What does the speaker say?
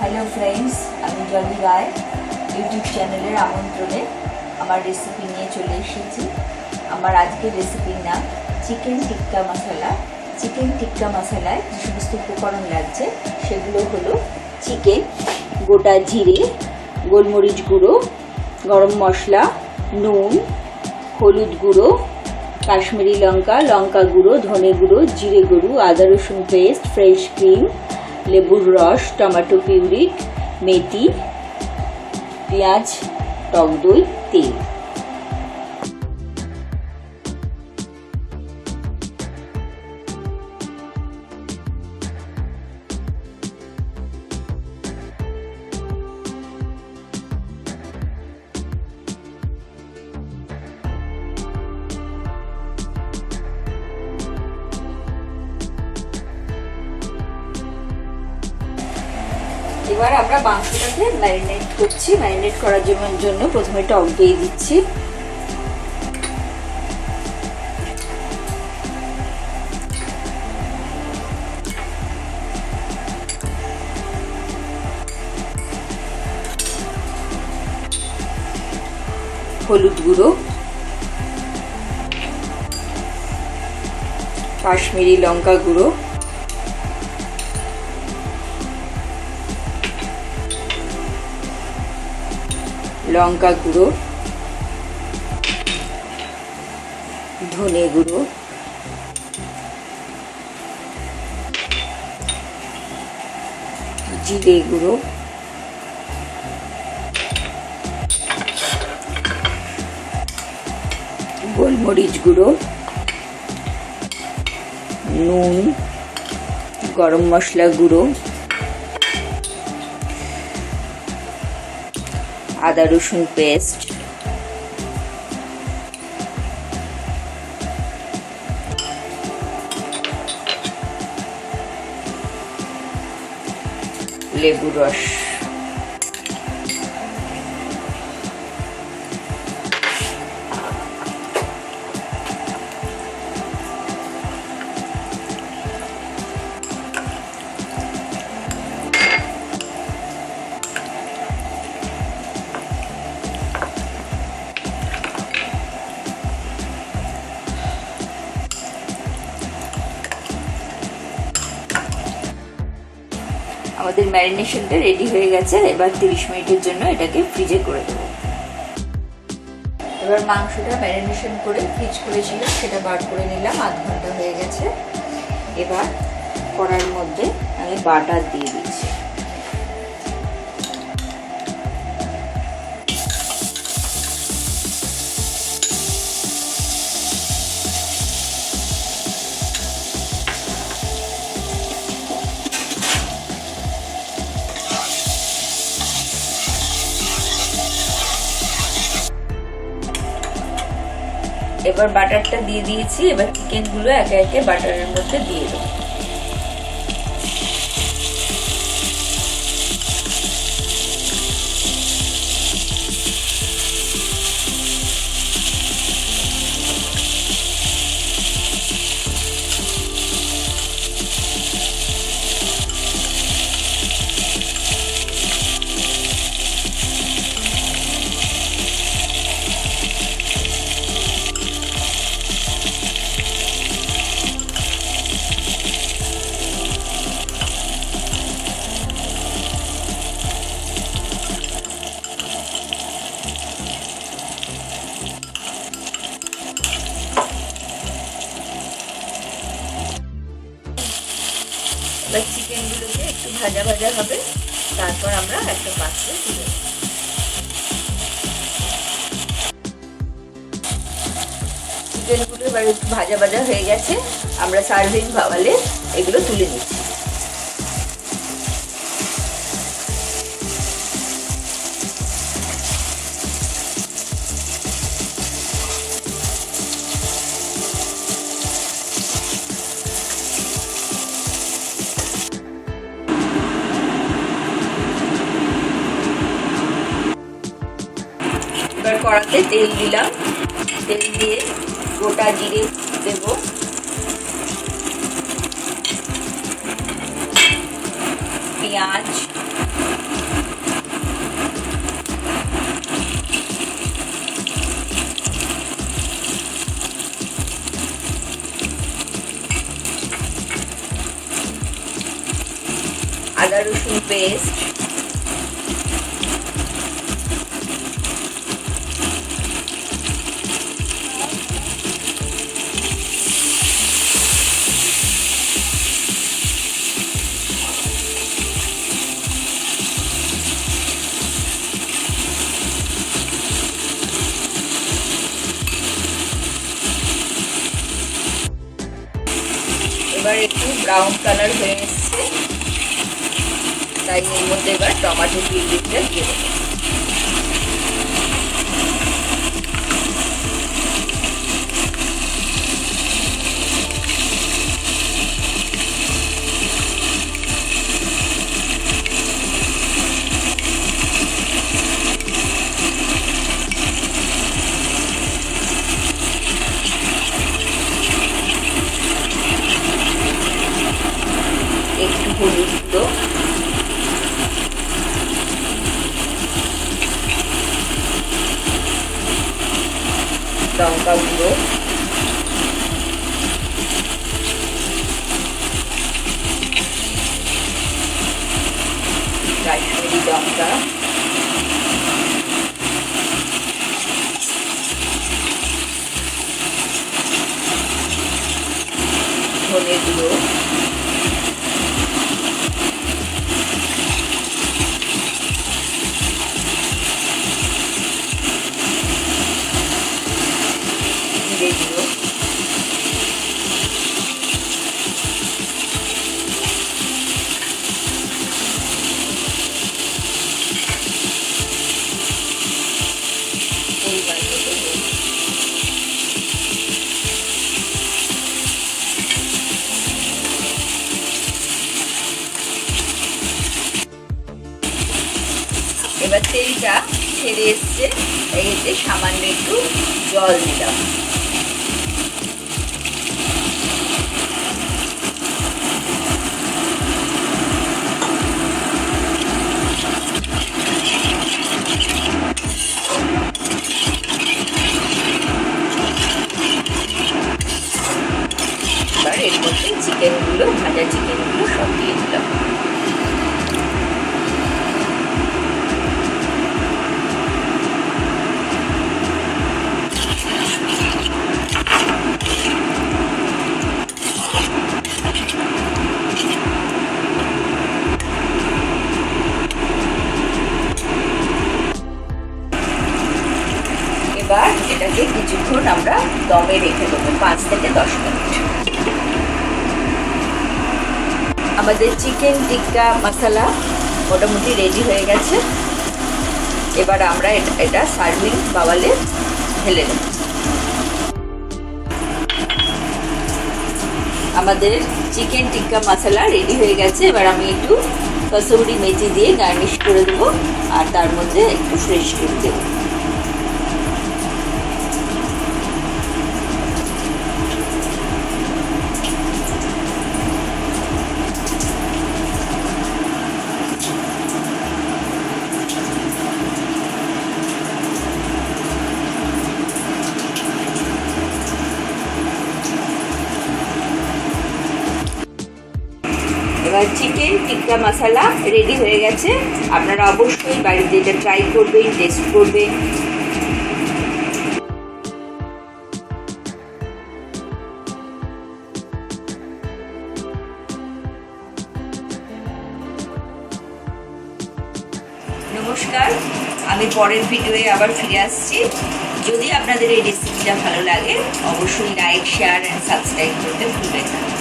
Hello friends আমি জলি রায় YouTube চ্যানেলের আমন্ত্রণে আমার রেসিপি নিয়ে চলে এসেছি। আমার আজকের রেসিপির নাম চিকেন টিক্কা মশলা। চিকেন টিক্কা মশলায় যে সমস্ত উপকরণ লাগছে সেগুলো হলো চিকেন, গোটা জিরে, গোলমরিচ গুঁড়ো, গরম মশলা, নুন, হলুদ গুঁড়ো, কাশ্মীরি লঙ্কা, লঙ্কা গুঁড়ো, ধনে গুঁড়ো, জিরে গুঁড়ো, আদা রসুন পেস্ট, ফ্রেশ ক্রিম, লেবুর রস, টমেটো পিউরি, মেথি, পেঁয়াজ, টক দই, তেল। এবার আমরা মাংসটাকে ম্যারিনেট করছি। ম্যারিনেট করার জন্য প্রথমে টক দই দিচ্ছি, হলুদ গুঁড়ো, কাশ্মীরি লঙ্কা গুঁড়ো, লঙ্কা গুঁড়ো, ধনে গুঁড়ো, জিরে গুঁড়ো, গোলমরিচ গুঁড়ো, নুন, গরম মশলা গুঁড়ো, আদা রসুন পেস্ট, লেবু রস, আমাদের ম্যারিনেশনটা রেডি হয়ে গেছে। এবার 30 মিনিটের জন্য এটাকে ফ্রিজে করে দেব। এবার মাংসটা ম্যারিনেশন করে ফ্রিজ করেছিল সেটা বার করে নিলাম, আধ ঘন্টা হয়ে গেছে। এবার কড়াইয়ের মধ্যে আমি বাটার দিয়ে দিচ্ছি। এবার বাটারটা দিয়ে দিয়েছি। এবার চিকেন গুলো একে একে বাটারের মধ্যে দিয়ে দেবো। এবার চিকেন গুলোকে একটু ভাজা ভাজা হবে, তারপর আমরা একটা পাত্রে তুলে দেব। চিকেন গুলো এবার একটু ভাজা ভাজা হয়ে গেছে, আমরা সার্ভিং বাওয়ালে এগুলো তুলে নিচ্ছি। এবার কড়াতে তেল দিলাম, তেল দিয়ে গোটা জিরে দেব, পেঁয়াজ, আদা রসুন পেস্ট, এবার একটু ব্রাউন কালার হয়ে এসছে, তাই এর মধ্যে এবার টমেটো পিউরিটা দিয়ে দেবো। একটু হলুদ গুঁড়ো, লঙ্কা গুঁড়ো, কাশ্মীরি লঙ্কা, ধনে গুঁড়ো, জিরে গুঁড়ো, পরিমাণ মতো নুন। এবার তেলটা ছেড়ে এসছে, এতে সামান্য একটু জল দিলাম। এবার এর মধ্যে চিকেনগুলো, ভাজা চিকেনগুলো সব দিয়ে দিলাম। এবার এটাকে কিছুক্ষণ আমরা দমে রেখে দেবো, 5 থেকে 10 মিনিট। আমাদের চিকেন টিক্কা মশলা মোটামুটি রেডি হয়ে গেছে। এবার আমরা এটা সার্ভিং বাওয়ালে ঢেলে দেব। আমাদের চিকেন টিক্কা মশলা রেডি হয়ে গেছে। এবার আমি একটু কসুরি মেথি দিয়ে গার্নিশ করে দেবো, আর তার মধ্যে একটু ফ্রেশ ক্রিম দেবো। এবার চিকেন টিক্কা মশলা রেডি হয়ে গেছে। আপনারা অবশ্যই বাড়িতে এটা ট্রাই করবেন, টেস্ট করবেন। নমস্কার, আমি পরের ভিডিওয়ে আবার ফিরে আসছি। যদি আপনাদের এই রেসিপিটা ভালো লাগে অবশ্যই লাইক, শেয়ার অ্যান্ড সাবস্ক্রাইব করতে ভুলবেন না।